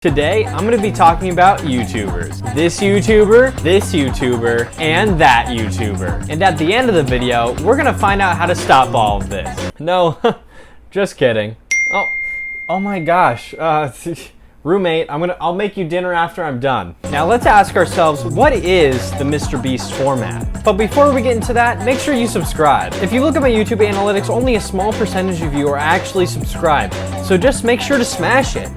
Today, I'm going to be talking about YouTubers. This YouTuber, and that YouTuber. And at the end of the video, we're going to find out how to stop all of this. No, just kidding. Oh my gosh. Roommate, I'll make you dinner after I'm done. Now let's ask ourselves, what is the MrBeast format? But before we get into that, make sure you subscribe. If you look at my YouTube analytics, only a small percentage of you are actually subscribed. So just make sure to smash it.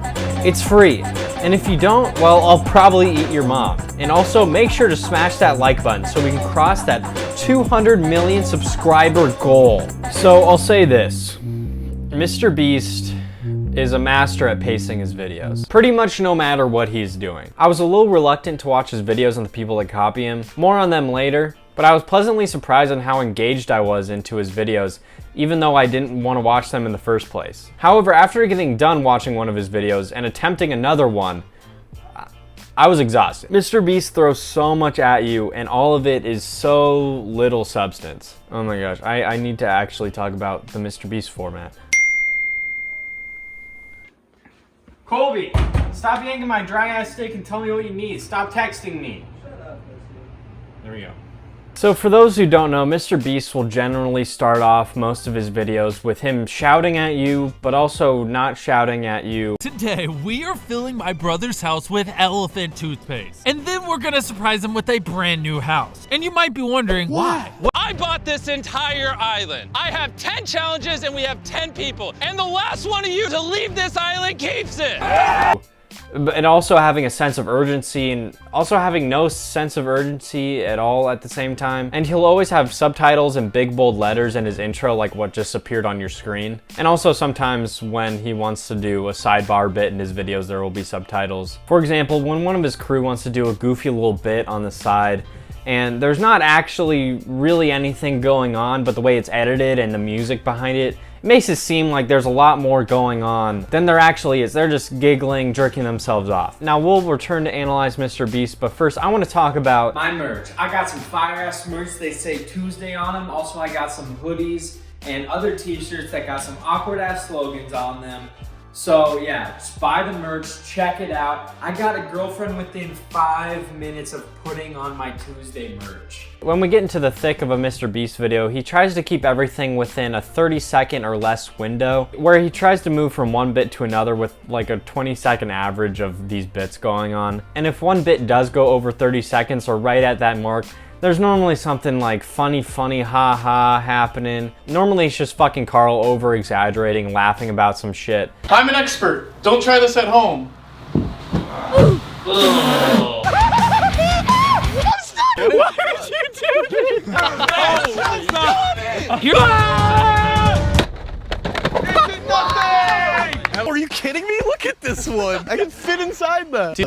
It's free. And if you don't, well, I'll probably eat your mom. And also make sure to smash that like button so we can cross that 200 million subscriber goal. So I'll say this, MrBeast is a master at pacing his videos. Pretty much no matter what he's doing. I was a little reluctant to watch his videos on the people that copy him. More on them later. But I was pleasantly surprised on how engaged I was into his videos, even though I didn't want to watch them in the first place. However, after getting done watching one of his videos and attempting another one, I was exhausted. MrBeast throws so much at you and all of it is so little substance. Oh my gosh, I need to actually talk about the MrBeast format. Colby, stop yanking my dry ass steak and tell me what you need. Stop texting me. Shut up. There we go. So for those who don't know, MrBeast will generally start off most of his videos with him shouting at you, but also not shouting at you. Today, we are filling my brother's house with elephant toothpaste. And then we're gonna surprise him with a brand new house. And you might be wondering, why? I bought this entire island. I have 10 challenges and we have 10 people. And the last one of you to leave this island keeps it. And also having a sense of urgency and also having no sense of urgency at all at the same time. And he'll always have subtitles in big bold letters in his intro, like what just appeared on your screen. And also sometimes when he wants to do a sidebar bit in his videos, there will be subtitles. For example, when one of his crew wants to do a goofy little bit on the side, and there's not actually really anything going on, but the way it's edited and the music behind it, makes it seem like there's a lot more going on than there actually is. They're just giggling, jerking themselves off. Now we'll return to analyze MrBeast, but first I want to talk about my merch. I got some fire-ass merch. They say Tuesday on them. Also I got some hoodies and other t-shirts that got some awkward-ass slogans on them. So yeah, just buy the merch, check it out. I got a girlfriend within 5 minutes of putting on my Tuesday merch. When we get into the thick of a MrBeast video, he tries to keep everything within a 30-second or less window, where he tries to move from one bit to another with like a 20-second average of these bits going on. And if one bit does go over 30 seconds or right at that mark, there's normally something like funny, ha happening. Normally it's just fucking Carl over exaggerating, laughing about some shit. I'm an expert. Don't try this at home. Why did you do this? Are you kidding me? Look at this one. I can fit inside that.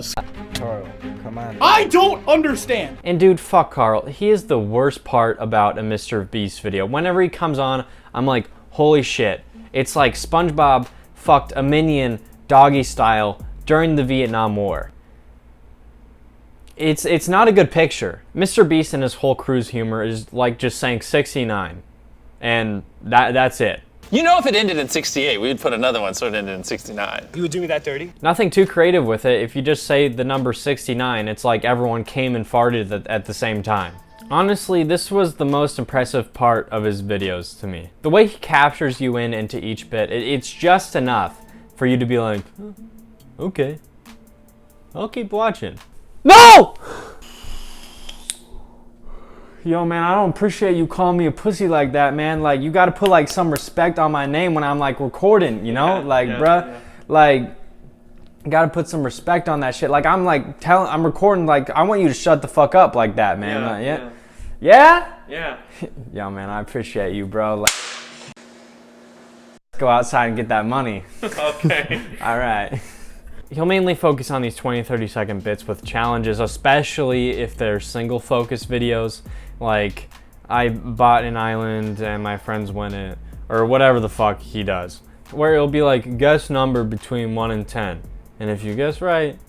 Carl, come on. I don't understand. And dude, fuck Carl. He is the worst part about a MrBeast video. Whenever he comes on, I'm like, holy shit. It's like SpongeBob fucked a minion doggy style during the Vietnam War. It's not a good picture. MrBeast and his whole crew's humor is like just saying 69. And that's it. You know, if it ended in 68, we would put another one so it ended in 69. You would do me that dirty? Nothing too creative with it. If you just say the number 69, it's like everyone came and farted at the same time. Honestly, this was the most impressive part of his videos to me. The way he captures you into each bit, it's just enough for you to be like, okay, I'll keep watching. No! Yo, man, I don't appreciate you calling me a pussy like that, man. Like, you gotta put, like, some respect on my name when I'm, like, recording, you know? Bruh, like, gotta put some respect on that shit. Like, I'm recording, like, I want you to shut the fuck up like that, man. Yeah? Yo, man, I appreciate you, bro. Like, let's go outside and get that money. Okay. All right. He'll mainly focus on these 20-30 second bits with challenges, especially if they're single focus videos, like I bought an island and my friends win it, or whatever the fuck he does. Where it'll be like, guess number between 1 and 10. And if you guess right,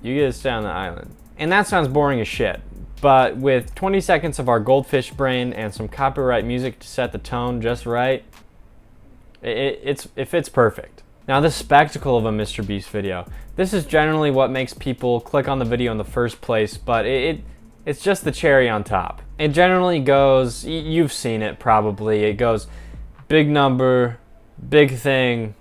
you get to stay on the island. And that sounds boring as shit. But with 20 seconds of our goldfish brain and some copyright music to set the tone just right, it fits perfect. Now the spectacle of a MrBeast video. This is generally what makes people click on the video in the first place, but it's just the cherry on top. It generally goes, you've seen it probably, it goes big number, big thing,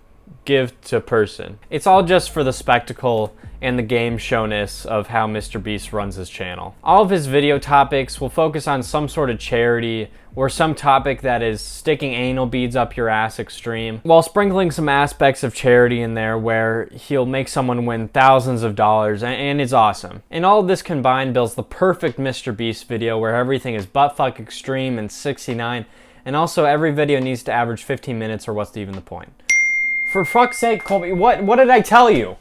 give to person. It's all just for the spectacle and the game showness of how MrBeast runs his channel. All of his video topics will focus on some sort of charity or some topic that is sticking anal beads up your ass extreme, while sprinkling some aspects of charity in there where he'll make someone win thousands of dollars, and it's awesome. And all of this combined builds the perfect MrBeast video where everything is buttfuck extreme and 69, and also every video needs to average 15 minutes or what's even the point. For fuck's sake, Colby, what did I tell you?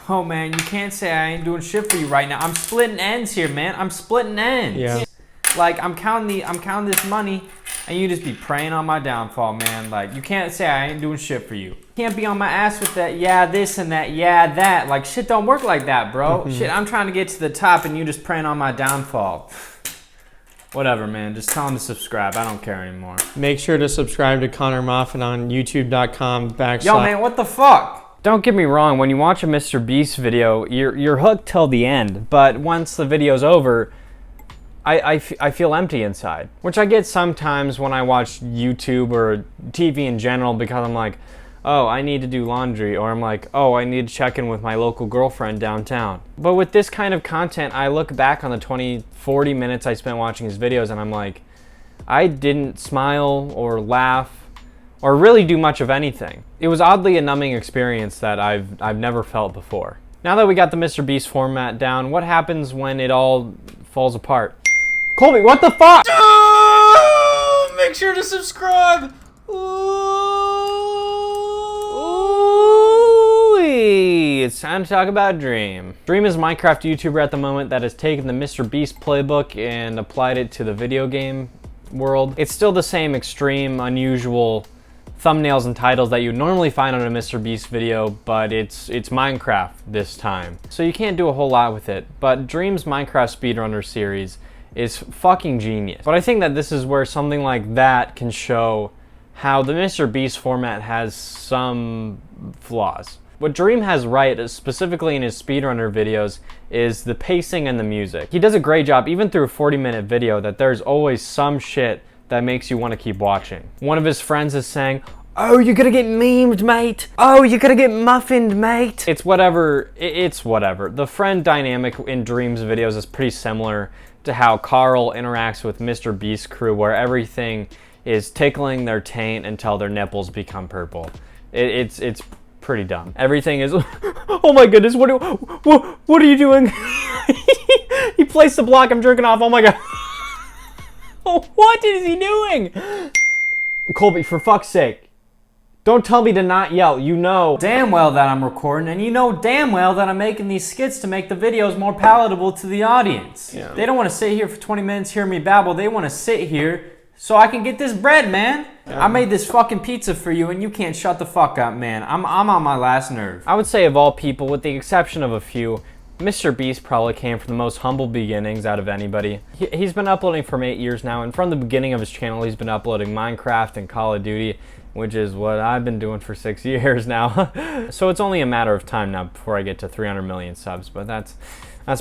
Yo, man, you can't say I ain't doing shit for you right now. I'm splitting ends here, man. I'm splitting ends. Yeah. Like, I'm counting this money, and you just be preying on my downfall, man. Like, you can't say I ain't doing shit for you. You can't be on my ass with that, yeah, this and that, yeah, that. Like, shit don't work like that, bro. Shit, I'm trying to get to the top, and you just preying on my downfall. Whatever, man. Just tell him to subscribe. I don't care anymore. Make sure to subscribe to Connor Moffat on youtube.com/. Yo, man, what the fuck? Don't get me wrong, when you watch a MrBeast video, you're hooked till the end, but once the video's over, I feel empty inside. Which I get sometimes when I watch YouTube or TV in general, because I'm like, oh, I need to do laundry, or I'm like, oh, I need to check in with my local girlfriend downtown. But with this kind of content, I look back on the 20-40 minutes I spent watching his videos, and I'm like, I didn't smile or laugh or really do much of anything. It was oddly a numbing experience that I've never felt before. Now that we got the MrBeast format down, what happens when it all falls apart? Colby, what the fuck? Make sure to subscribe. It's time to talk about Dream. Dream is a Minecraft YouTuber at the moment that has taken the MrBeast playbook and applied it to the video game world. It's still the same extreme, unusual thumbnails and titles that you normally find on a MrBeast video, but it's Minecraft this time. So you can't do a whole lot with it, but Dream's Minecraft Speedrunner series is fucking genius. But I think that this is where something like that can show how the MrBeast format has some flaws. What Dream has right, specifically in his speedrunner videos, is the pacing and the music. He does a great job, even through a 40-minute video, that there's always some shit that makes you want to keep watching. One of his friends is saying, oh, you're gonna get memed, mate. Oh, you're gonna get muffined, mate. It's whatever. It's whatever. The friend dynamic in Dream's videos is pretty similar to how Carl interacts with MrBeast crew, where everything is tickling their taint until their nipples become purple. It's pretty dumb. Everything is, oh my goodness, what are you doing? He placed the block, I'm jerking off, oh my god. What is he doing? Colby, for fuck's sake, don't tell me to not yell. You know damn well that I'm recording, and you know damn well that I'm making these skits to make the videos more palatable to the audience. Yeah. They don't want to sit here for 20 minutes, hear me babble. They want to sit here so I can get this bread, man. Yeah. I made this fucking pizza for you, and you can't shut the fuck up, man. I'm on my last nerve. I would say of all people, with the exception of a few, MrBeast probably came from the most humble beginnings out of anybody. He's been uploading for 8 years now, and from the beginning of his channel, he's been uploading Minecraft and Call of Duty, which is what I've been doing for 6 years now. So it's only a matter of time now before I get to 300 million subs, but that's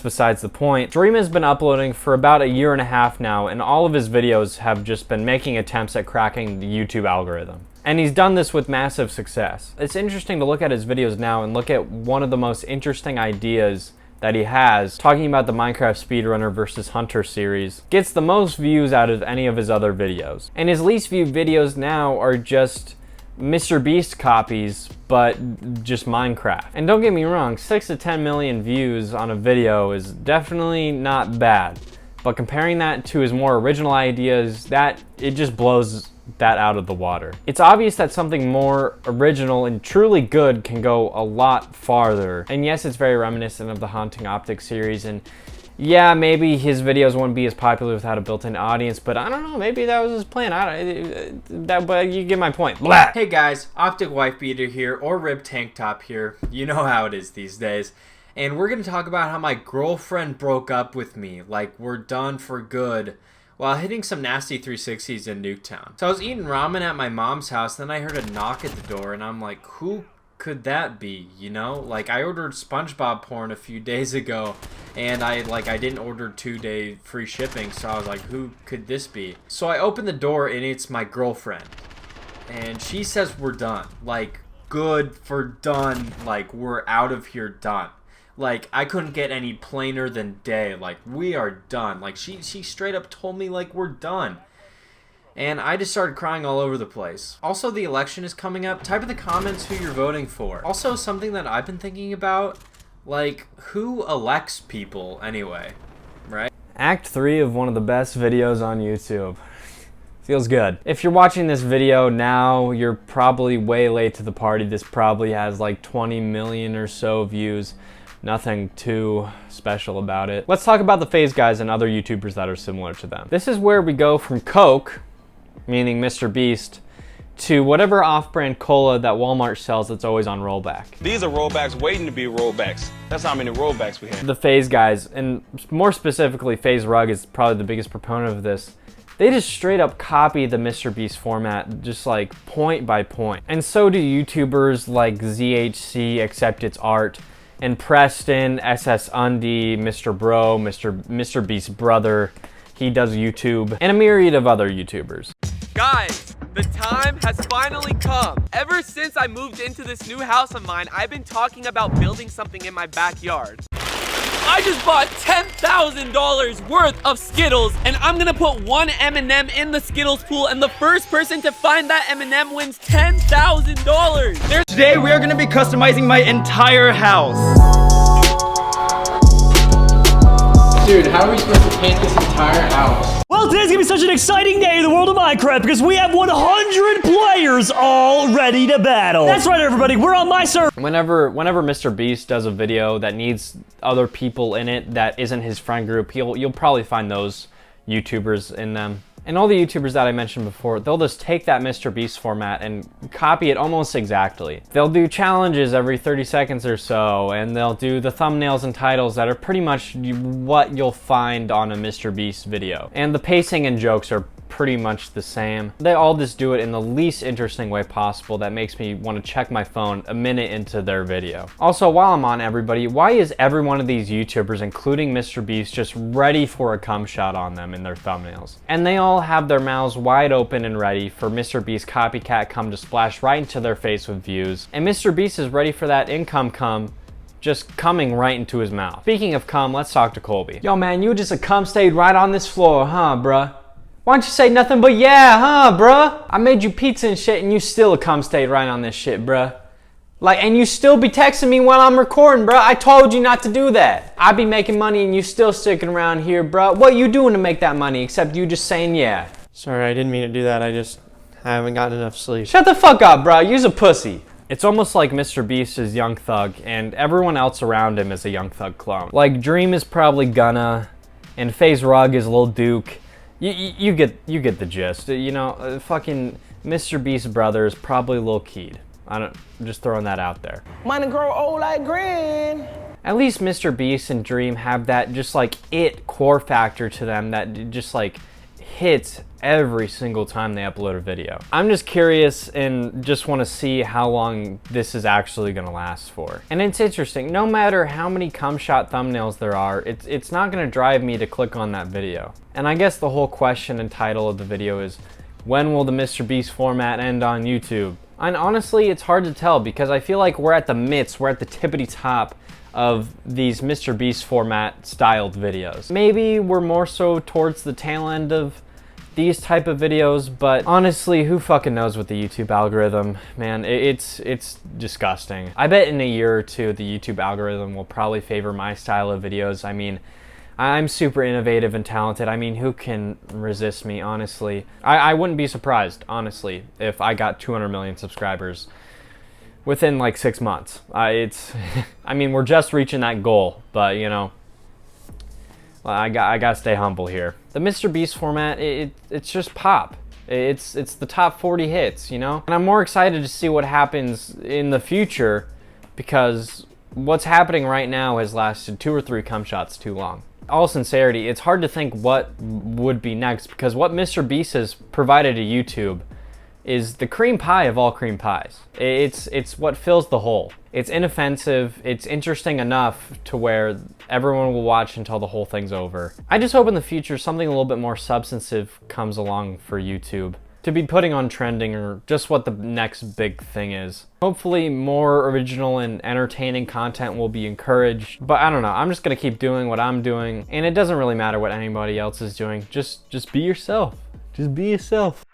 besides the point. Dream has been uploading for about 1.5 years now, and all of his videos have just been making attempts at cracking the YouTube algorithm. And he's done this with massive success. It's interesting to look at his videos now and look at one of the most interesting ideas that he has, talking about the Minecraft Speedrunner versus Hunter series, gets the most views out of any of his other videos. And his least viewed videos now are just MrBeast copies, but just Minecraft. And don't get me wrong, 6 to 10 million views on a video is definitely not bad. But comparing that to his more original ideas, it just blows that out of the water. It's obvious that something more original and truly good can go a lot farther. And yes, it's very reminiscent of the Haunting Optics series, and yeah, maybe his videos wouldn't be as popular without a built-in audience, but I don't know, maybe that was his plan. But you get my point. Blah. Hey guys, Optic Wife Beater here, or Rib Tank Top here. You know how it is these days. And we're gonna talk about how my girlfriend broke up with me. Like, we're done for good. while hitting some nasty 360s in Nuketown. So I was eating ramen at my mom's house, then I heard a knock at the door, and I'm like, who could that be, you know? Like, I ordered SpongeBob porn a few days ago, and I didn't order 2-day free shipping, so I was like, who could this be? So I opened the door, and it's my girlfriend, and she says we're done. Like, good for done. Like, we're out of here done. Like, I couldn't get any plainer than day. Like, we are done. Like, she straight up told me, like, we're done. And I just started crying all over the place. Also, the election is coming up. Type in the comments who you're voting for. Also, something that I've been thinking about, like, who elects people anyway, right? Act 3 of one of the best videos on YouTube. Feels good. If you're watching this video now, you're probably way late to the party. This probably has like 20 million or so views. Nothing too special about it. Let's talk about the FaZe guys and other YouTubers that are similar to them. This is where we go from Coke, meaning MrBeast, to whatever off-brand cola that Walmart sells that's always on rollback. These are rollbacks waiting to be rollbacks. That's how many rollbacks we have. The FaZe guys, and more specifically FaZe Rug is probably the biggest proponent of this. They just straight up copy the MrBeast format, just like point by point. And so do YouTubers like ZHC, Accept It's Art, and Preston, SS Undy, Mr. Bro, MrBeast brother, he does YouTube, and a myriad of other YouTubers. Guys, the time has finally come. Ever since I moved into this new house of mine, I've been talking about building something in my backyard. I just bought $10,000 worth of Skittles, and I'm gonna put one M&M in the Skittles pool, and the first person to find that M&M wins $10,000. Today we are gonna be customizing my entire house. Dude, how are we supposed to paint this entire house? Well, today's gonna be such an exciting day in the world of Minecraft because we have 100 players all ready to battle. That's right, everybody, we're on my server. Whenever MrBeast does a video that needs other people in it that isn't his friend group, you'll probably find those YouTubers in them. And all the YouTubers that I mentioned before, they'll just take that MrBeast format and copy it almost exactly. They'll do challenges every 30 seconds or so, and they'll do the thumbnails and titles that are pretty much what you'll find on a MrBeast video. And the pacing and jokes are pretty much the same. They all just do it in the least interesting way possible that makes me want to check my phone a minute into their video. Also, while I'm on everybody, why is every one of these YouTubers, including MrBeast, just ready for a cum shot on them in their thumbnails? And they all have their mouths wide open and ready for MrBeast copycat cum to splash right into their face with views. And MrBeast is ready for that income cum just coming right into his mouth. Speaking of cum, let's talk to Colby. Yo man, you just a cum stayed right on this floor, huh bruh? Why don't you say nothing but yeah, huh, bruh? I made you pizza and shit and you still a cum stayed right on this shit, bruh. Like, and you still be texting me while I'm recording, bruh. I told you not to do that. I be making money and you still sticking around here, bruh. What you doing to make that money except you just saying yeah? Sorry, I didn't mean to do that. I haven't gotten enough sleep. Shut the fuck up, bruh. You's a pussy. It's almost like MrBeast is Young Thug and everyone else around him is a Young Thug clone. Like, Dream is probably Gunna and FaZe Rug is Lil Duke. You get the gist. You know, fucking MrBeast brother is probably Lil Keed. I'm just throwing that out there. Mine grow old like green. At least MrBeast and Dream have that just like it core factor to them that just like hits every single time they upload a video. I'm just curious and just want to see how long this is actually going to last for. And it's interesting, no matter how many cum shot thumbnails there are, it's not going to drive me to click on that video. And I guess the whole question and title of the video is, when will the MrBeast format end on YouTube? And honestly, it's hard to tell because I feel like we're at the tippity top of these MrBeast format styled videos. Maybe we're more so towards the tail end of these type of videos, but honestly, who fucking knows with the YouTube algorithm, man? It's disgusting. I bet in a year or two, the YouTube algorithm will probably favor my style of videos. I mean, I'm super innovative and talented. I mean, who can resist me, honestly? I wouldn't be surprised, honestly, if I got 200 million subscribers within like 6 months. I mean, we're just reaching that goal, but you know, well, I gotta stay humble here. The MrBeast format, it's just pop. It's the top 40 hits, you know? And I'm more excited to see what happens in the future because what's happening right now has lasted 2 or 3 cum shots too long. all sincerity, it's hard to think what would be next, because what MrBeast has provided to YouTube is the cream pie of all cream pies. It's what fills the hole. It's inoffensive, it's interesting enough to where everyone will watch until the whole thing's over. I just hope in the future something a little bit more substantive comes along for YouTube to be putting on trending, or just what the next big thing is. Hopefully more original and entertaining content will be encouraged, but I don't know, I'm just gonna keep doing what I'm doing, and it doesn't really matter what anybody else is doing. Just be yourself. Just be yourself.